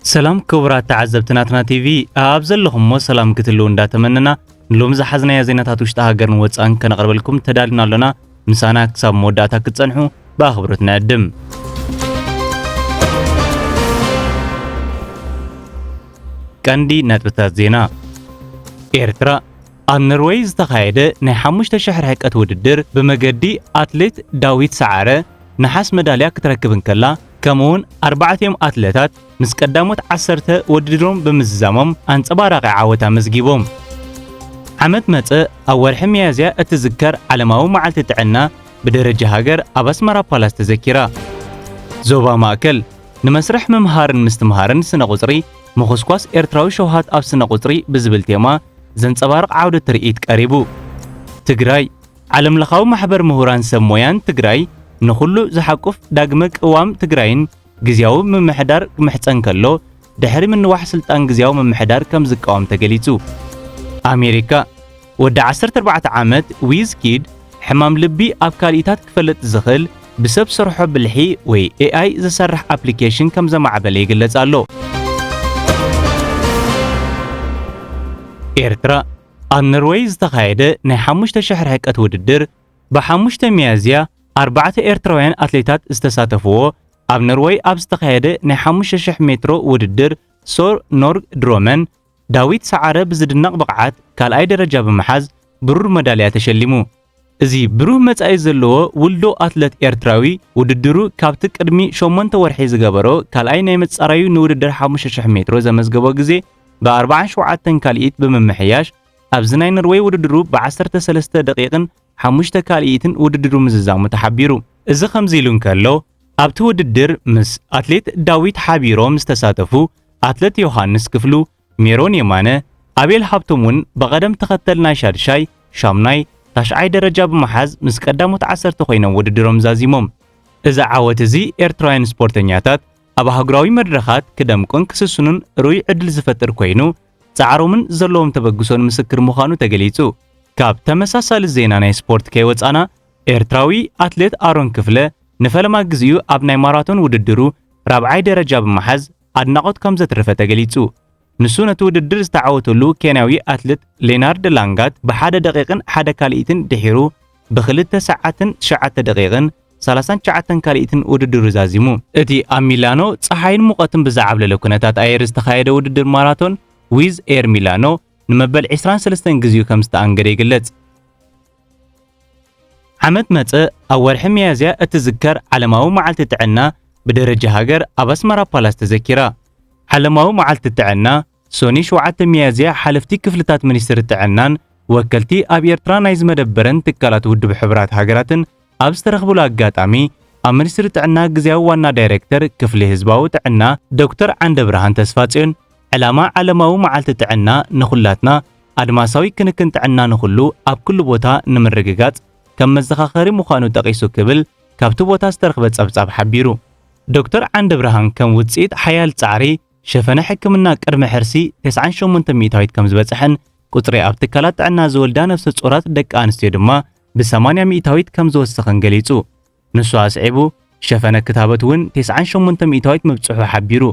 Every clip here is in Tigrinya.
سلام كبرات تعزبتناتنا تي في ابزلهم مو سلام كتلو انداتمننا لوم زحزنا يا زينات وشتا هاجر نوصان كنقرب لكم تدالنا لنا مسانا كساب موداتا كتصنحو باخبرتنا قدم كاندي نتبتات زينا إيرترا النرويج ዝተኻየደ ናይ 5 شهر حقت ውድድር بمجدي أتليت داويت سعارة نحاس ميداليا ክትረክብን ከላ كمون 4 أتليتات مس قدامت 10 ውድድሮም بمزامم أنصبارق عاوتا مزጊቦም ዓመት መጽ أول حميازيا اتذكر علماو معلت ጥዕና بدرجة هاجر أباسمرا بالاس تذكرا زوبا ماكل نمسرح ممهارن مستمهارن سنة قصري مخصكواس إرتراوي شوهات أب سنة قصري بزبل تيما زنصبارق عودة ترئيت قريبو تግራይ ዓለም ለኻው ማሕበር ምሁራን ሰሞያን ትግራይ ንኹሉ ዝሓቁፍ ዳግመ ቅዋም ትግራይን ግዝያው ምምሕዳር ምሕፀን ከሎ ድሕሪ ምንዋሕ ስልጣን ግዝያው ምምሕዳር ከም ዝቃወም ተገሊጹ ኣሜሪካ ወዲ 14 ዓመት ዊዝኪድ ሕማም ልቢ ኣብ ካልኢታት ክፈለጥ ዝኽእል ብሰብ ሰርሖ ብልሒ ወይ AI ዝሰርሕ ኣፕሊኬሽን ከም ዘማዕበለ ይግለጽ ኣሎ ኤርትራ النرويج ዝተኻየደ ናይ 5 شهر حقت ውድድር ب5 ሚያዝያ 4 ኤርትራውያን ኣትሌታት ዝተሳተፍዎ ኣብ ኖርዌይ ኣብ ዝተኻየደ ናይ 5000 ሜትሮ ውድድር ሶር ኖርግ ድሮመን ዳዊት ሰዓረ ብዝድነቕ ብቕዓት ካልኣይ ደረጃ ብምሓዝ ብሩር መዳልያ ተሸሊሙ እዚ ብሩህ መጻኢ ዘለዎ ውልዶ ኣትሌት ኤርትራዊ ውድድሩ ካብቲ ቅድሚ 8 ወርሒ ዝገበሮ ካልኣይ ናይ መጻረዩ ንውድድር 5000 ሜትሮ ዘመዝገቦ ግዜ ب47 ካልኢት ብምምሕያሽ ኣብዚ ናይ ኖርዌይ ውድድሩ ብ13 ደቂቕን 5 ካልኢትን ውድድሩ ምዝዛሙ ተሓቢሩ እዚ ከምዚ ኢሉ እንከሎ ኣብቲ ውድድር ምስ ኣትሌት ዳዊት ሓቢሮም ዝተሳተፉ ኣትሌት ዮሐንስ ክፍሉ ሜሮን የማነ ኣቤል ሃብቶሙን በቀደም ተኸተል ናይ ሻድሻይ ሻምናይ ታሽዓይ ደረጃ ብምሓዝ ምስ ቀዳሞት 10 ኮይኖም ውድድሮም ዛዚሞም እዚ ዓወት እዚ ኤርትራውያን ስፖርተኛታት ኣብ ሃገራዊ መድረኻት ክደምቁን ክስስኑን ሩይ ዕድል ዝፈጥር ኮይኑ ጻዕሮምን ዘለዎም ተበግሶን ምስክር ምዃኑ ተገሊጹ ካብ ተመሳሳሊ ዜና ናይ ስፖርት ከይወጻና ኤርትራዊ ኣትሌት ኣሮን ክፍለ ንፈለማ ግዝኡ ኣብ ናይ ማራቶን ውድድሩ ራብዓይ ደረጃ ብምሓዝ ኣድናቆት ከም ዘትረፈ ተገሊጹ ንሱ ነቲ ውድድር ዝተዓወተሉ ኬንያዊ ኣትሌት ሌናርድ ላንጋት ብ1 ደቂቕን 1 ካልኢትን ድሒሩ ብ2 ሰዓትን 9 ደቂቕን 39 ካልኢትን ውድድሩ ዛዚሙ እቲ ኣብ ሚላኖ ፀሓይን ሙቐትን ብዛዕብለለ ኩነታት ኣየር ዝተኻየደ ውድድር ማራቶን ዊዝ ኤር ሚላኖ ንመበል 23 ግዝኡ ከም ዝተኣንገደ ይግለጽ ዓመት መጽ ኣብ ወርሒ ሚያዝያ እትዝከር ዓለማዊ መዓልቲ ጥዕና ብደረጃ ሃገር ኣብ ኣስመራ ፓላስ ተዘኪራ ዓለማዊ መዓልቲ ጥዕና ሶኒ 7 ሚያዝያ ሓለፍቲ ክፍልታት ሚኒስትሪ ጥዕናን ወከልቲ ኣብ ኤርትራ ናይ ዝመደበረን ትካላት ውድብ ሕብራት ሃገራትን ኣብ ዝተረኽቡሉ ኣጋጣሚ ኣብ ሚኒስትሪ ጥዕና ግዝያዊ ዋና ዳይሬክተር ክፍሊ ህዝባዊ ጥዕና ዶክተር ዓንደ ብርሃን ተስፋጽዮን ዕላማ ዓለማዊ መዓልቲ ጥዕና ንኹላትና ኣድማሳዊ ክንክን ጥዕና ንኹሉ ኣብ ኩሉ ቦታ ንምርግጋጽ ከም መዘኻኸሪ ምዃኑ ጠቒሱ ክብል ካብቲ ቦታ ዝተረኽበ ጸብጻብ ሓቢሩ ዶክተር ዓንደ ብርሃን ከም ውጽኢት ሓያል ጻዕሪ ሸፈነ ሕክምና ቅድመ ሕርሲ 98 ሚእታዊት ከም ዝበጽሕን ቁጽሪ ኣብ ትካላት ጥዕና ዝወልዳ ነፍሰ ጾራት ደቂ ኣንስትዮ ድማ ብ80 ሚእታዊት ከም ዝወሰኸን ገሊጹ ንሱ ኣስዒቡ ሸፈነ ክታበት እውን 98 ሚእታዊት ምብጽሑ ሓቢሩ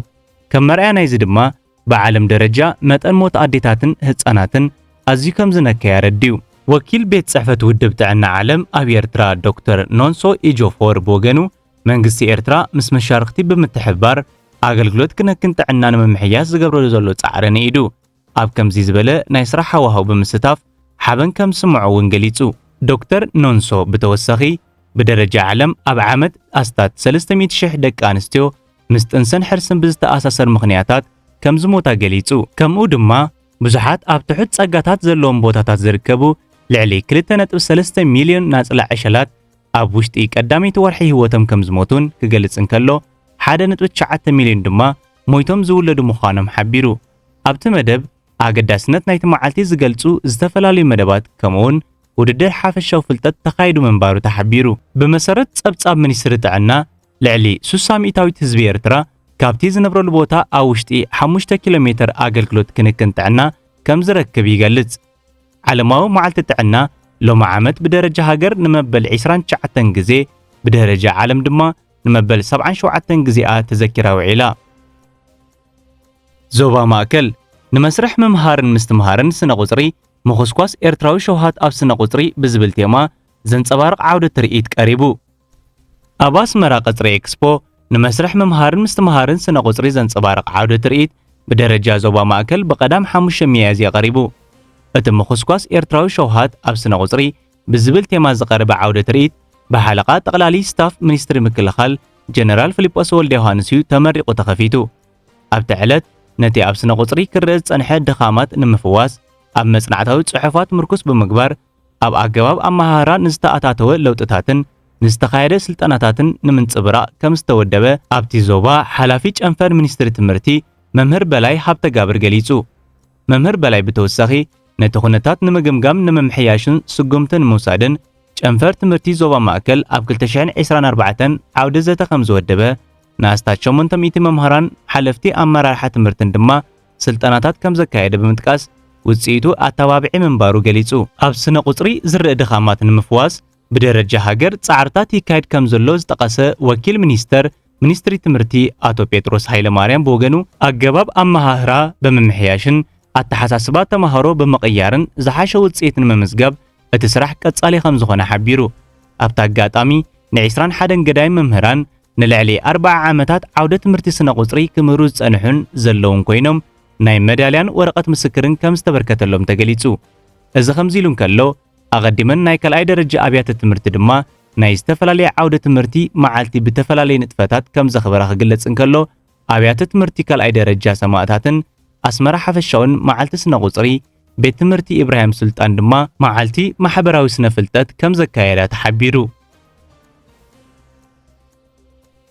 ከም መርኣያ ናይዚ ድማ بعالم درجة متن موت أديتاتن هتصاناتن أزي كم زنكيا رديو وكيل بيت صحفة ودب تعنا عالم أبي إرترا دكتور نونسو إيجوفور بوغنو منغسي إرترا مس مشاركتي بمتحبار أغلغلوت كنا كنت عنا ممحياس زقبرو لزولو تعرن إيدو أب كم زيزبلا نايسرحا وهو بمستاف حابن كم سمعو ونجليتو دكتور نونسو بتوسخي بدرجة عالم أب عامد أستات 300 شح دك أنستيو مستنسن حرسن بزتأساسر مخنياتات كم زموتا ገሊጹ ከምኡ ድማ ብዙሓት ኣብ ትሑት ጸጋታት ዘለዎም ቦታታት ዝርከቡ ልዕሊ 2.3 ሚልዮን ናጽላዕ ዕሸላት ኣብ ውሽጢ ቀዳሚት ወርሒ ህይወቶም ከም ዝሞቱን ክገልጽ እንከሎ 1.9 ሚልዮን ድማ ሞይቶም ዝውለዱ ምዃኖም ሓቢሩ ኣብቲ መደብ ኣገዳስነት ናይቲ መዓልቲ ዝገልጹ ዝተፈላለዩ መደባት ከምኡውን ውድድር ሓፈሻዊ ፍልጠት ተኻይዱ መንባሩ ተሓቢሩ ብመሰረት ጸብጻብ ሚኒስትሪ ጥዕና ልዕሊ 60 ሚእታዊት ህዝቢ ኤርትራ ካብቲ ዝነብረሉ ቦታ ኣብ ውሽጢ 5 ኪሎ ሜትር ኣገልግሎት ክንክን ጥዕና ከም ዝረክብ ይገልጽ ዓለማዊ መዓልቲ ጥዕና ሎማ ዓመት ብደረጃ ሃገር ንመበል 29 ግዜ ብደረጃ ዓለም ድማ ንመበል 77 ግዜኣ ተዘኪራ ውዒላ ዞባ ማእከል ንመስርሕ ምምሃርን ምስትምሃርን ስነ ቁጽሪ ምኹስኳስ ኤርትራዊ ሸውሃት ኣብ ስነ ቁጽሪ ብዝብል ቴማ ዘንጸባርቕ ዓውደ ትርኢት ቀሪቡ። ኣብ ኣስመራ ቀጽሪ ኤክስፖ ንመስርሕ ምምሃርን ምስትምሃርን ስነ ቁጽሪ ዘንጸባርቕ ዓውደ ትርኢት ብደረጃ ዞባ ማእከል ብቐዳም 5 ሚያዝያ ቀሪቡ። እቲ ምኹስኳስ ኤርትራዊ ሸውሃት ኣብ ስነ ቁጽሪ ብዝብል ቴማ ዝቐረበ ዓውደ ትርኢት ብሓለቓ ጠቕላሊ ስታፍ ሚኒስትሪ ምክልኻል ጀነራል ፊሊጶስ ወልደ ዮሃንስ እዩ ተመሪቑ ተኸፊቱ። ኣብቲ ዕለት ነቲ ኣብ ስነ ቁጽሪ ክርአ ዝጸንሐ ድኻማት ንምፍዋስ ኣብ መጽናዕታዊ ጽሑፋት ምርኩስ ብምግባር ኣብ ኣገባብ ኣመሃራ ንዝተኣታተወ ለውጥታትን ንዝተኻየደ ስልጠናታትን ንምንጽብራቕ ከም ዝተወደበ ኣብቲ ዞባ ሓላፊ ጨንፈር ሚኒስትሪ ትምህርቲ መምህር በላይ ሃብተጋብር ገሊጹ። መምህር በላይ ብተወሳኺ ነቲ ኩነታት ንምግምጋም ንምምሕያሽን ስጉምትን ንምውሳድን ጨንፈር ትምህርቲ ዞባ ማእከል ኣብ 2024 ዓውደ ዘተ ከም ዝወደበ ንኣስታት 800 መምህራን ሓለፍቲ ኣመራርሓ ትምህርትን ድማ ስልጠናታት ከም ዘካየደ ብምጥቃስ ውጽኢቱ ኣተባብዒ ምንባሩ ገሊጹ። ኣብ ስነ ቁጽሪ ዝርአ ድኻማት ንምፍዋስ ብደረጃ ሃገር ጻዕርታት ይካየድ ከም ዘሎ ዝጠቐሰ ወኪል ሚኒስትሪ ትምህርቲ ኣቶ ጴጥሮስ ሃይለማርያም ብወገኑ ኣገባብ ኣመሃህራ ብምምሕያሽን ኣተሓሳስባ ተምሃሮ ብምቕያርን ዝሓሸ ውጽኢት ንምምዝጋብ እቲ ስራሕ ቀጻሊ ከም ዝኾነ ሓቢሩ። ኣብቲ ኣጋጣሚ ን21 ገዳይ መምህራን ንልዕሊ 40 ዓመታት ዓውደ ትምህርቲ ስነ ቁጽሪ ክምህሩ ዝጸንሑን ዘለውን ኮይኖም ናይ መዳልያን ወረቐት ምስክርን ከም ዝተበርከተሎም ተገሊጹ። እዚ ከምዚ ኢሉ እንከሎ ኣቐዲመን ናይ ካልኣይ ደረጃ ኣብያተ ትምህርቲ ድማ ናይ ዝተፈላለየ ዓውደ ትምህርቲ መዓልቲ ብተፈላለየ ንጥፈታት ከም ዘኽበራ ክግለጽ እንከሎ ኣብያተ ትምህርቲ ካልኣይ ደረጃ ሰማዕታትን ኣስመራ ሓፈሻውን መዓልቲ ስነ ቁጽሪ ቤት ትምህርቲ ኢብራሂም ሱልጣን ድማ መዓልቲ ማሕበራዊ ስነ ፍልጠት ከም ዘካየዳ ተሓቢሩ።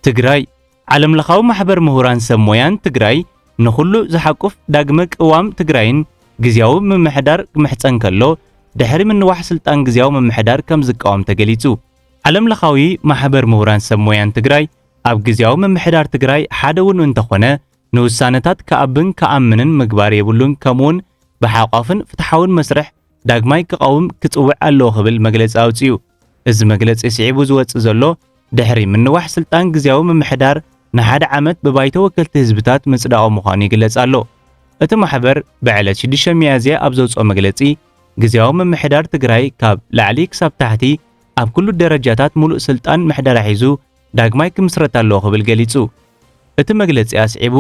ትግራይ ዓለም ለኻዊ ማሕበር ምሁራን ሰብ ሞያን ትግራይ ንኹሉ ዝሓቁፍ ዳግመ ቅዋም ትግራይን ግዝያዊ ምምሕዳር ክምሕፀን ከሎ ድሕሪ ምንዋሕ ስልጣን ግዝያዊ ምምሕዳር ከም ዝቃወም ተገሊጹ። ዓለም ለኻዊ ማሕበር ምሁራን ሰብ ሞያን ትግራይ ኣብ ግዝያዊ ምምሕዳር ትግራይ ሓደ እውን እንተኾነ ንውሳነታት ከኣብን ከኣምንን ምግባር የብሉን ከምኡውን ብሓቋፍን ፍትሓውን መስርሕ ዳግማይ ክቃወም ክጽውዕ ኣለዎ ክብል መግለጺ ኣውፅኡ። እዚ መግለጺ ስዒቡ ዝወፅእ ዘሎ ድሕሪ ምንዋሕ ስልጣን ግዝያዊ ምምሕዳር ንሓደ ዓመት ብባይተ ወከልቲ ህዝብታት ምጽዳቕ ምዃኑ ይግለጽ ኣሎ። እቲ ማሕበር ብዕለት 6 ሚያዝያ ኣብ ዘውፅኦ መግለጺ ግዝያዊ ምምሕዳር ትግራይ ካብ ላዕሊ ክሳብ ታሕቲ ኣብ ኩሉ ደረጃታት ሙሉእ ስልጣን ምሕደራ ሒዙ ዳግማይ ክምስረት ኣለዎ ክብል ገሊጹ። እቲ መግለጺ ኣስዒቡ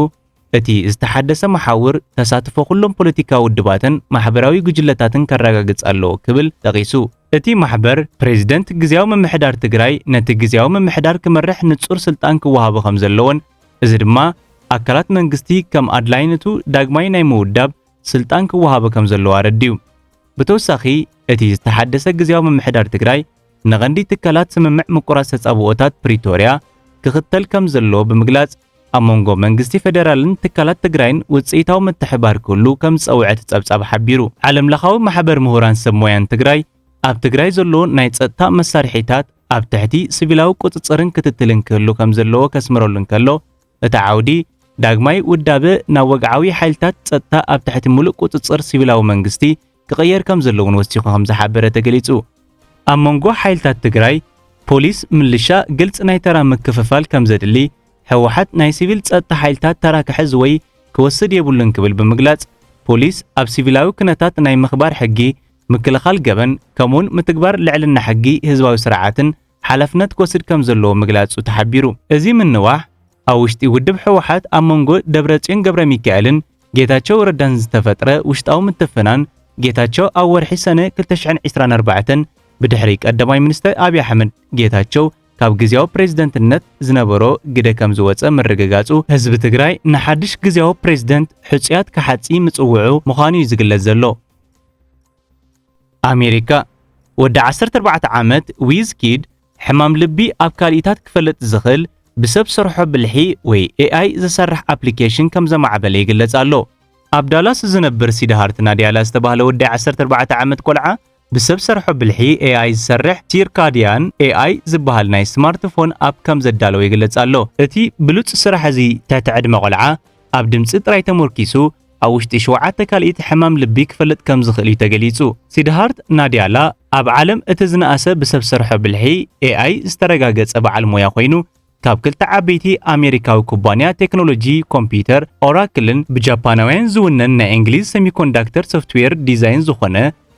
እቲ ዝተሓደሰ መሓውር ተሳትፎ ኩሎም ፖለቲካዊ ውድባትን ማሕበራዊ ጉጅለታትን ከረጋግጽ ኣለዎ ክብል ጠቒሱ። እቲ ማሕበር ፕሬዚደንት ግዝያዊ ምምሕዳር ትግራይ ነቲ ግዝያዊ ምምሕዳር ክመርሕ ንጹር ስልጣን ክወሃቦ ከም ዘለዎን እዚ ድማ ኣካላት መንግስቲ ከም ኣድላይነቱ ዳግማይ ናይ ምውዳብ ስልጣን ክወሃቦ ከም ዘለዎ ኣረዲዩ። ብተወሳኺ እቲ ዝተሓደሰ ግዝያዊ ምምሕዳር ትግራይ ንቐንዲ ትካላት ስምምዕ ምቁራጽ ተጻብኦታት ፕሪቶርያ ክኽተል ከም ዘለዎ ብምግላጽ ኣብ መንጎ መንግስቲ ፌደራልን ትካላት ትግራይን ውጽኢታዊ ምትሕብባር ክህሉ ከም ዝጸውዐ ጸብጻብ ሓቢሩ። ዓለም ለኻዊ ማሕበር ምሁራን ሰብ ሞያን ትግራይ ኣብ ትግራይ ዘሎ ናይ ጸጥታ መሳርሒታት ኣብ ትሕቲ ሲቪላዊ ቁጽጽርን ክትትልን ክህሉ ከም ዘለዎ ከስምረሉ እንከሎ እቲ ዓውዲ ዳግማይ ውዳበ ናብ ወግዓዊ ሓይልታት ጸጥታ ኣብ ትሕቲ ሙሉእ ቁጽጽር ሲቪላዊ መንግስቲ ክቕየር ከም ዘለውን ወሲኹ ከም ዝሓበረ ተገሊጹ። ኣብ መንጎ ሓይልታት ትግራይ ፖሊስ፣ ምልሻ ግልጽ ናይ ተራ ምክፍፋል ከም ዘድሊ ሕወሓት ናይ ሲቪል ጸጥታ ሓይልታት ተራ ክሕዝ ወይ ክወስድ የብሉን ክብል ብምግላጽ ፖሊስ ኣብ ሲቪላዊ ኩነታት ናይ ምኽባር ሕጊ ምክልኻል ገበን ከምኡውን ምትግባር ልዕልና ሕጊ ህዝባዊ ስርዓትን ሓላፍነት ክወስድ ከም ዘለዎ ምግላጹ ተሓቢሩ። እዚ ምንዋሕ ኣብ ውሽጢ ውድብ ሕወሓት ኣብ መንጎ ደብረጽዮን ገብረ ሚካኤልን ጌታቸው ረዳን ዝተፈጥረ ውሽጣዊ ምትፍናን ጌታቸው ኣብ ወርሒ ሰነ 2024 ብድሕሪ ቀዳማይ ሚኒስትር ኣብይ ኣሕመድ ጌታቸው ካብ ግዝያዊ ፕሬዝደንትነት ዝነበሮ ግደ ከም ዝወፀ ምርግጋጹ ህዝቢ ትግራይ ንሓድሽ ግዝያዊ ፕሬዝደንት ሕጽያት ክሓጺ ምጽውዑ ምዃኑ እዩ ዝግለጽ ዘሎ። ኣሜሪካ ወዲ 14 ዓመት ዊዝኪድ ሕማም ልቢ ኣብ ካልኢታት ክፈልጥ ዝኽእል ብሰብ ሰርሖ ብልሒ ወይ AI ዝሰርሕ ኣፕሊኬሽን ከም ዘማዕበለ ይግለጽ ኣሎ። ኣብ ዳላስ ዝነብር ሲድሃርት ናዲያላ ዝተባህለ ወዲ 14 ዓመት ቆልዓ ብሰብ ሰርሖ ብልሒ AI ዝሰርሕ ሲርካዲያን AI ዝበሃል ናይ ስማርትፎን ኣፕ ከም ዘዳለወ ይግለጽ ኣሎ። እቲ ብሉጽ ስራሕ እዚ ትሕቲ ዕድመ ቆልዓ ኣብ ድምፂ ጥራይ ተመርኪሱ ኣብ ውሽጢ 7 ካልኢት ሕማም ልቢ ክፈልጥ ከም ዝኽእል እዩ ተገሊጹ። ሲድሃርት ናዲያላ ኣብ ዓለም እቲ ዝነኣሰ ብሰብ ሰርሖ ብልሒ AI ዝተረጋገጸ በዓል ሞያ ኮይኑ ካብ ክልተ ዓበይቲ ኣሜሪካዊ ኩባንያ ቴክኖሎጂ ኮምፒውተር ኦራክልን ብጃፓናውያን ዝውነን ናይ እንግሊዝ ሴሚኮንዳክተር ሶፍትዌር ዲዛይን ዝኾነ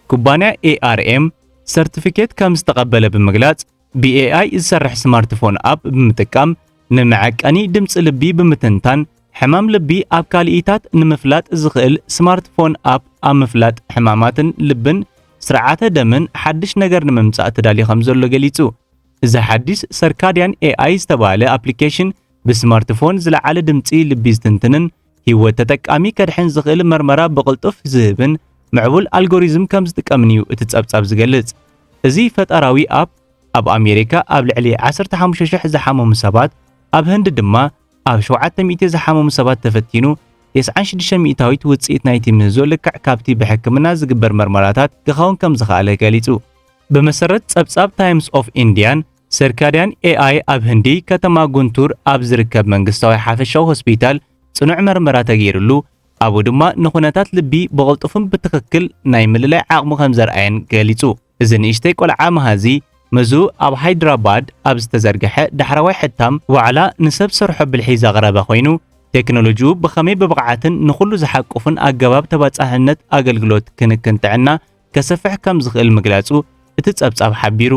ኩባንያ ARM ሰርቲፊኬት ከም ዝተቐበለ ብምግላጽ ብAI ዝሰርሕ ስማርትፎን ኣፕ ብምጥቃም ንመዐቀኒ ድምፂ ልቢ ብምትንታን ሕማም ልቢ ኣብ ካልኢታት ንምፍላጥ ዝኽእል ስማርትፎን ኣፕ ኣብ ምፍላጥ ሕማማትን ልብን ስርዓተ ደምን ሓድሽ ነገር ንምምጻእ ተዳልዩ ከም ዘሎ ገሊጹ። እዚ ሓድሽ ሰርካዲያን AI ዝተባሃለ ኣፕሊኬሽን ብስማርትፎን ዝለዓለ ድምፂ ልቢ ዝትንትንን ህይወት ተጠቃሚ ከድሕን ዝኽእል መርመራ ብቕልጡፍ ዝህብን ምዕቡል ኣልጎሪዝም ከም ዝጥቀምን እዩ እቲ ጸብጻብ ዝገልጽ። እዚ ፈጠራዊ ኣፕ ኣብ ኣሜሪካ ኣብ ልዕሊ 15,000 ዝሓመሙ ሰባት ኣብ ህንዲ ድማ ኣብ 700 ዝሓመሙ ሰባት ተፈቲኑ 96 ሚእታዊት ውጽኢት ናይቲ ምህዞ ልክዕ ካብቲ ብሕክምና ዝግበር መርመራታት ክኸውን ከም ዝኽኣለ ገሊጹ። በመሰረት ጸብጻብ ታይምስ ኦፍ ኢንዲያን ሰርካዲያን AI ኣብ ህንዲ ከተማ ጉንቱር ኣብ ዝርከብ መንግስታዊ ሓፈሻዊ ሆስፒታል ጽኑዕ መርመራ ተገይሩሉ ኣብኡ ድማ ንኹነታት ልቢ ብቕልጡፍን ብትኽክል ናይ ምልላይ ዓቕሙ ከም ዘርአየን ገሊጹ። እዚ ንእሽተይ ቆልዓ መሃዚ መዙ ኣብ ሃይድራባድ ኣብ ዝተዘርግሐ ዳሕራዋይ ሕታም ዋዕላ ንሰብ ሰርሖ ብልሒ ዘቕረበ ኮይኑ ቴክኖሎጂኡ ብኸመይ ብብቕዓትን ንኹሉ ዝሓቁፍን ኣገባብ ተባጻሕነት ኣገልግሎት ክንክን ጥዕና ከሰፍሕ ከም ዝኽእል ምግላጹ እቲ ጸብጻብ ሓቢሩ።